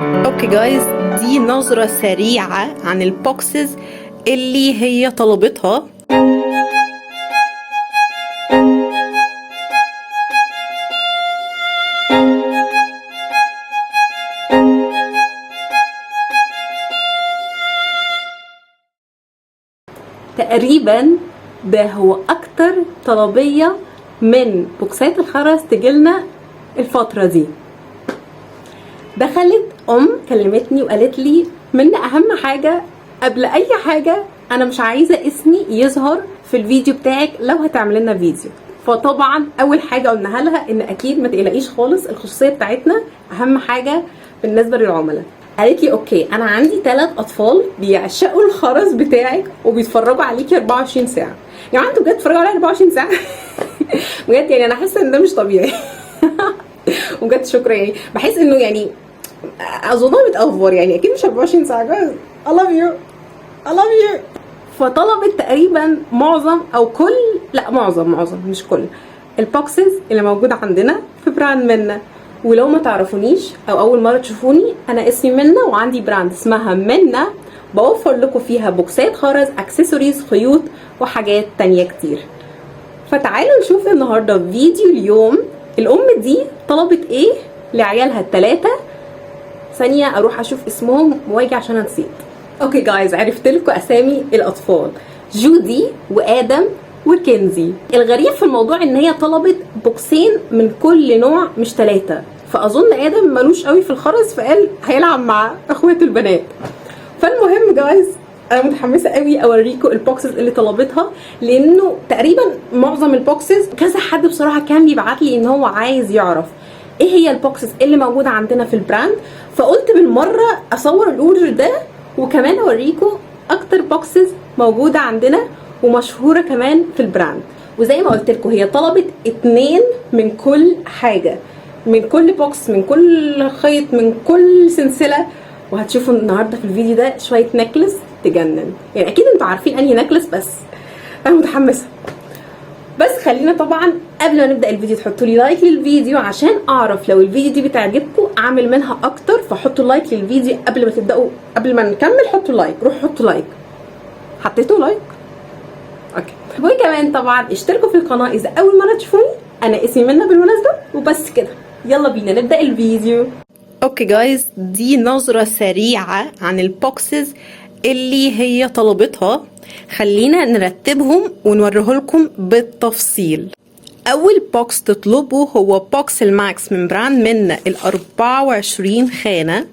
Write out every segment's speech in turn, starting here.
اوكي جايز، دي نظرة سريعة عن البوكسز اللي هي طلبتها. تقريبا ده هو اكتر طلبية من بوكسات الخرز تجيلنا الفترة دي. دخلت كلمتني وقالت لي من اهم حاجة قبل اي حاجة انا مش عايزة اسمي يظهر في الفيديو بتاعك لو هتعمل لنا فيديو. فطبعا اول حاجة قلناها لها ان اكيد ما تقلقيش خالص، الخصوصية بتاعتنا اهم حاجة بالنسبة للعملاء. قالت لي اوكي، انا عندي 3 اطفال بيعشقوا الخرز بتاعك وبيتفرجوا عليكي 24 ساعة. يعني انتوا بجد بتتفرجوا عليا 24 ساعة؟ بجد يعني انا حاسة ان ده مش طبيعي. وبجد شكرا، يعني بحس انه يعني اظنها بتأفور، يعني اكيد مش 24 ساعة. جايز I love you I love you. فطلبت تقريبا معظم او كل، لا معظم مش كل البوكسز اللي موجودة عندنا في براند منا. ولو ما تعرفونيش او اول مرة تشوفوني، انا اسمي منا وعندي براند اسمها منا، بوفر لكم فيها بوكسات خرز، اكسسوارز، خيوط وحاجات تانية كتير. فتعالوا نشوف النهاردة في فيديو اليوم الام دي طلبت ايه لعيالها ال3. ثانية اروح اشوف اسمهم واجي عشان نسيت. اوكي جايز، عرفت لكم اسامي الاطفال: جودي وادم وكنزي. الغريب في الموضوع ان هي طلبت بوكسين من كل نوع مش 3. فاظن ادم ملوش قوي في الخرز فقال هيلعب مع اخواته البنات. فالمهم جايز، انا متحمسه قوي اوريكم البوكسز اللي طلبتها، لانه تقريبا معظم البوكسز كذا حد بصراحه كان بيبعت لي ان هو عايز يعرف ايه هي البوكسز اللي موجوده عندنا في البراند. فقلت بالمره اصور الاوردر ده وكمان اوريكم اكتر بوكسز موجوده عندنا ومشهوره كمان في البراند. وزي ما قلت لكم هي طلبت 2 من كل حاجه، من كل بوكس، من كل خيط، من كل سلسله. وهتشوفوا النهارده في الفيديو ده شويه نكلس تجنن. يعني اكيد انتوا عارفين انهي نكلس، بس انا متحمسه. بس خلينا طبعا قبل ما نبدا الفيديو تحطوا لي لايك للفيديو عشان اعرف لو الفيديو دي بتعجبكم اعمل منها اكتر. فحطوا لايك للفيديو قبل ما تبداوا، قبل ما نكمل حطوا لايك. روحوا حطوا لايك. حطيتوا لايك؟ اوكي. وكمان طبعا اشتركوا في القناه اذا اول مره تشوفوني. انا اسمي منى بالمناسبه. وبس كده، يلا بينا نبدا الفيديو. اوكي جايز، دي نظره سريعه عن البوكسز اللي هي طلبتها. خلينا نرتبهم ونوريه لكم بالتفصيل. اول بوكس تطلبه هو بوكس الماكس من براند منا ال24 خانة.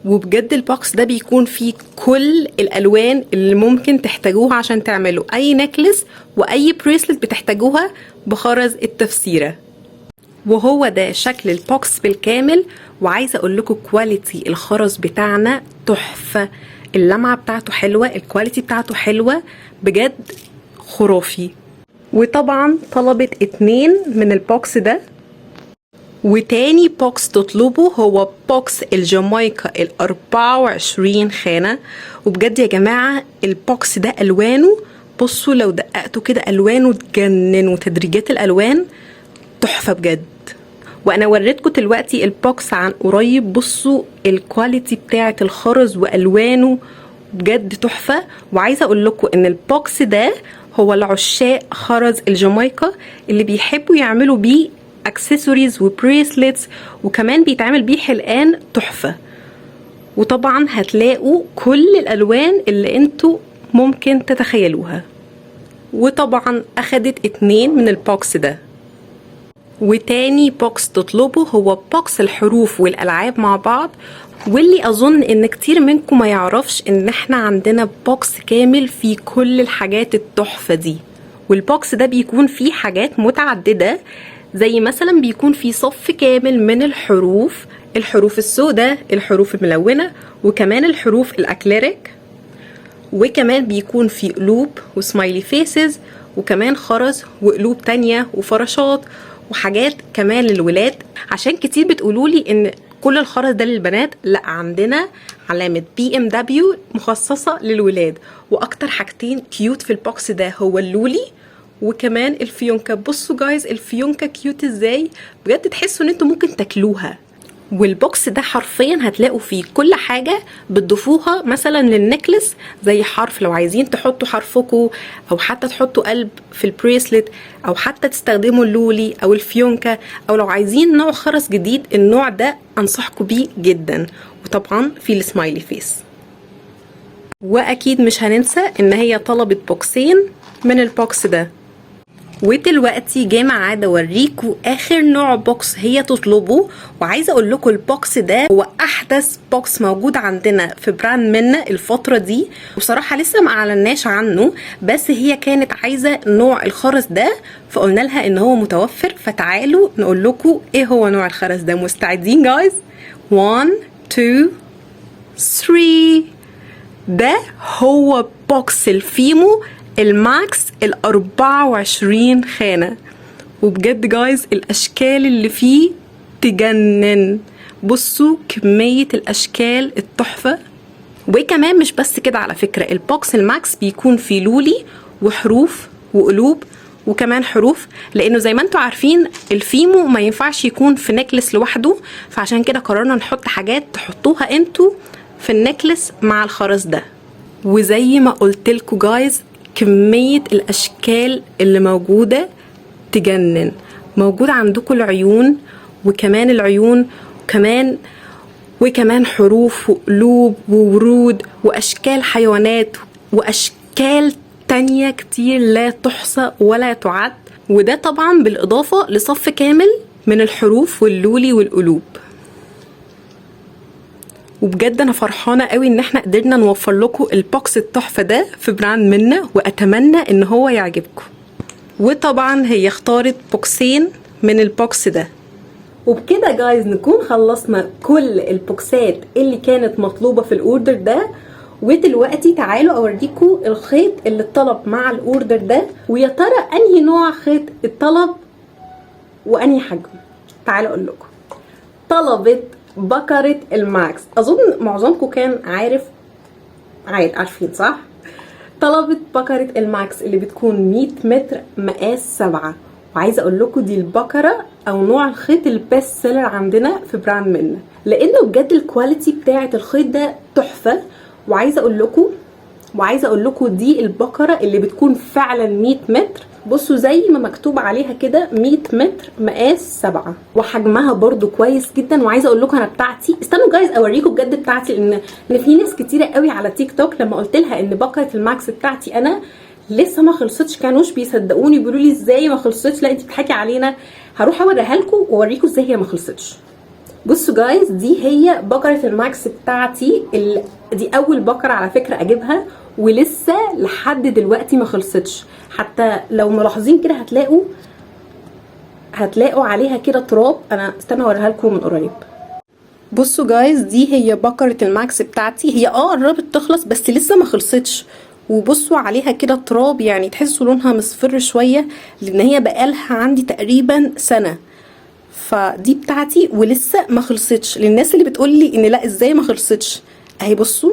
وبجد البوكس ده بيكون فيه كل الالوان اللي ممكن تحتاجوها عشان تعملوا اي نكلس واي بريسلت بتحتاجوها بخرز التفسيرة. وهو ده شكل البوكس بالكامل. وعايزة اقول لكم كواليتي الخرز بتاعنا تحفة. اللمعة بتاعته حلوة، الكواليتي بتاعته حلوة، بجد خرافي. وطبعا طلبت 2 من البوكس ده. وتاني بوكس تطلبه هو بوكس الجامايكا ال24 خانة. وبجد يا جماعة البوكس ده ألوانه، بصوا لو دققتوا كده ألوانه تجنن، وتدريجات الألوان تحفة بجد. وانا وريتكم دلوقتي البوكس عن قريب، بصوا الكواليتي بتاعه الخرز والوانه بجد تحفه. وعايزه اقول لكم ان البوكس ده هو العشاق خرز الجامايكا اللي بيحبوا يعملوا بيه اكسسوارز وبريسلتس، وكمان بيتعمل بيه حلقان تحفه. وطبعا هتلاقوا كل الالوان اللي انتوا ممكن تتخيلوها. وطبعا اخدت 2 من البوكس ده. وتاني بوكس تطلبه هو بوكس الحروف والألعاب مع بعض. واللي أظن إن كتير منكم ما يعرفش إن إحنا عندنا بوكس كامل فيه كل الحاجات التحفة دي. والبوكس ده بيكون فيه حاجات متعددة، زي مثلا بيكون فيه صف كامل من الحروف السوداء، الحروف الملونة، وكمان الحروف الأكليريك. وكمان بيكون فيه قلوب وسمايلي فيسز، وكمان خرز وقلوب تانية وفراشات وحاجات كمان للولاد. عشان كتير بتقولولي ان كل الخرز ده للبنات، لا، عندنا علامة BMW مخصصة للولاد. واكتر حاجتين كيوت في البوكس ده هو اللولي وكمان الفيونكة. بصوا جايز الفيونكة كيوت ازاي، بجد تحسوا ان انتوا ممكن تاكلوها. والبوكس ده حرفيا هتلاقوا فيه كل حاجة بتضيفوها مثلا للنكلس، زي حرف لو عايزين تحطوا حرفكم، او حتى تحطوا قلب في البريسلت، او حتى تستخدموا اللولي او الفيونكة، او لو عايزين نوع خرز جديد النوع ده انصحكم بيه جدا. وطبعا في السمايلي فيس. واكيد مش هننسى ان هي طلبت بوكسين من البوكس ده. ودلوقتي جه ميعاد اوريكم اخر نوع بوكس هي تطلبه. وعايزه اقول لكم البوكس ده هو احدث بوكس موجود عندنا في براند منا الفتره دي، وبصراحه لسه ما اعلناش عنه، بس هي كانت عايزه نوع الخرز ده فقلنا لها ان هو متوفر. فتعالوا نقول لكم ايه هو نوع الخرز ده. مستعدين جايز؟ 1 2 3. ده هو بوكس الفيمو الماكس ال24 خانة. وبجد جايز الاشكال اللي فيه تجنن. بصوا كمية الاشكال التحفة. وكمان مش بس كده على فكرة، البوكس الماكس بيكون فيه لولي وحروف وقلوب وكمان حروف، لانه زي ما انتوا عارفين الفيمو ما ينفعش يكون في نكلس لوحده، فعشان كده قررنا نحط حاجات تحطوها انتوا في النكلس مع الخرز ده. وزي ما قلتلكوا جايز كمية الاشكال اللي موجودة تجنن. موجود عندكم العيون وكمان العيون وكمان حروف وقلوب وورود واشكال حيوانات واشكال تانية كتير لا تحصى ولا تعد. وده طبعا بالاضافة لصف كامل من الحروف واللولي والقلوب. وبجد انا فرحانه قوي ان احنا قدرنا نوفر لكم البوكس التحفه ده في براند منا، واتمنى ان هو يعجبكم. وطبعا هي اختارت بوكسين من البوكس ده. وبكده جايز نكون خلصنا كل البوكسات اللي كانت مطلوبه في الاوردر ده. ودلوقتي تعالوا اوريكم الخيط اللي اتطلب مع الاوردر ده، ويا ترى انهي نوع خيط اتطلب وانهي حجم. تعالوا اقول لكم. طلبت بكرة الماكس. اظن معظمكم كان عارفين صح؟ طلبت بكرة الماكس اللي بتكون 100 متر مقاس 7. وعايزه اقول لكم دي البكرة او نوع الخيط البيست سيلر عندنا في براند منا، لانه بجد الكواليتي بتاعه الخيط ده تحفه. وعايزه اقول لكم دي البكرة اللي بتكون فعلا 100 متر. بصوا زي ما مكتوب عليها كده 100 متر مقاس 7، وحجمها برضو كويس جدا. وعايزه اقول لكم انا بتاعتي، استنوا جايز اوريكم بجد بتاعتي، لان في ناس كتيره قوي على تيك توك لما قلت لها ان بكره الماكس بتاعتي انا لسه ما خلصتش كانوش بيصدقوني، بيقولوا لي ازاي ما خلصتش، لا انت بتضحكي علينا. هروح اوريها لكم واوريكم ازاي هي ما خلصتش. بصوا جايز دي هي بكره الماكس بتاعتي، دي اول بكره على فكره اجيبها، ولسه لحد دلوقتي ما خلصتش. حتى لو ملاحظين كده هتلاقوا عليها كده تراب. انا استنى اوريها لكم من قريب. بصوا جايز دي هي بكره الماكس بتاعتي، هي قربت تخلص بس لسه ما خلصتش. وبصوا عليها كده تراب، يعني تحسوا لونها مصفر شويه، لان هي بقالها عندي تقريبا سنه. فدي بتاعتي ولسه ما خلصتش. للناس اللي بتقولي ان لا ازاي ما خلصتش، اهي بصوا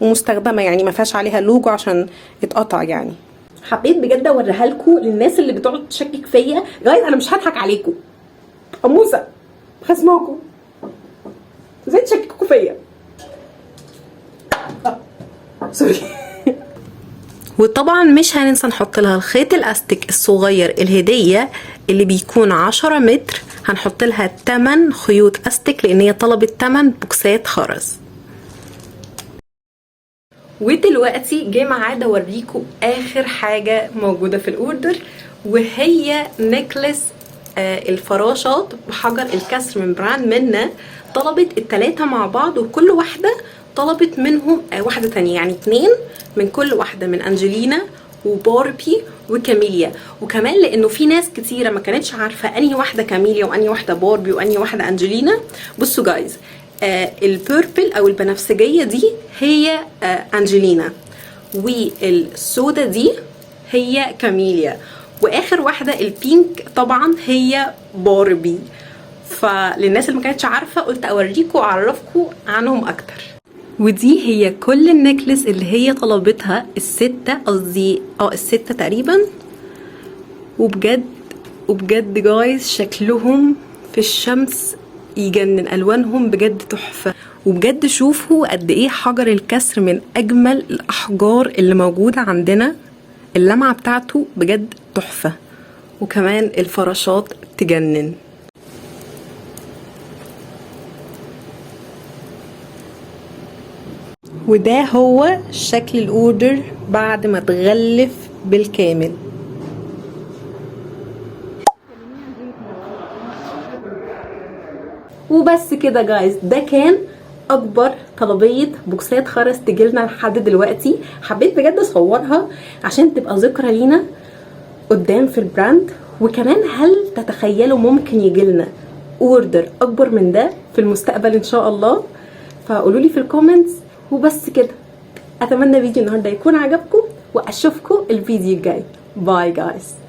ومستخدمه، يعني ما فيهاش عليها لوجو عشان اتقطع. يعني حبيت بجد اوريها لكم للناس اللي بتقعد تشكك فيا. جايز انا مش هضحك عليكم، قموسه خصماكم ازاي تشككوا فيا. سوري. وطبعا مش هننسى نحط لها الخيط الاستيك الصغير الهديه اللي بيكون 10 متر. هنحط لها 8 خيوط استيك لان هي طلبت 8 بوكسات خرز. ودلوقتي جه ميعاد اوريكم اخر حاجه موجوده في الاوردر، وهي نكلس الفراشات بحجر الكسر من براند منا. طلبت الثلاثه مع بعض، وكل واحده طلبت منهم واحده تانية، يعني 2 من كل واحده، من انجلينا وباربي وكاميليا. وكمان لانه في ناس كتيره ما كانتش عارفه انهي واحده كاميليا وانهي واحده باربي وانهي واحده انجلينا. بصوا جايز البيربل او البنفسجيه دي هي انجلينا، والسودا دي هي كاميليا، واخر واحده البينك طبعا هي باربي. فللناس اللي ما كانتش عارفه قلت اوريكم واعرفكم عنهم اكتر. ودي هي كل النكلس اللي هي طلبتها، الستة تقريبا. وبجد جايز شكلهم في الشمس يجنن، الوانهم بجد تحفه. وبجد شوفوا قد ايه حجر الكسر من اجمل الاحجار اللي موجوده عندنا، اللمعه بتاعته بجد تحفه، وكمان الفراشات تجنن. وده هو شكل الاوردر بعد ما اتغلف بالكامل. وبس كده جايز، ده كان اكبر طلبيه بوكسات خرز تجيلنا لحد دلوقتي. حبيت بجد اصورها عشان تبقى ذكرى لينا قدام في البراند. وكمان هل تتخيلوا ممكن يجيلنا اوردر اكبر من ده في المستقبل ان شاء الله؟ فقولوا لي في الكومنتس. وبس كده، اتمنى فيديو النهارده يكون عجبكم، واشوفكم الفيديو الجاي. باي جايز.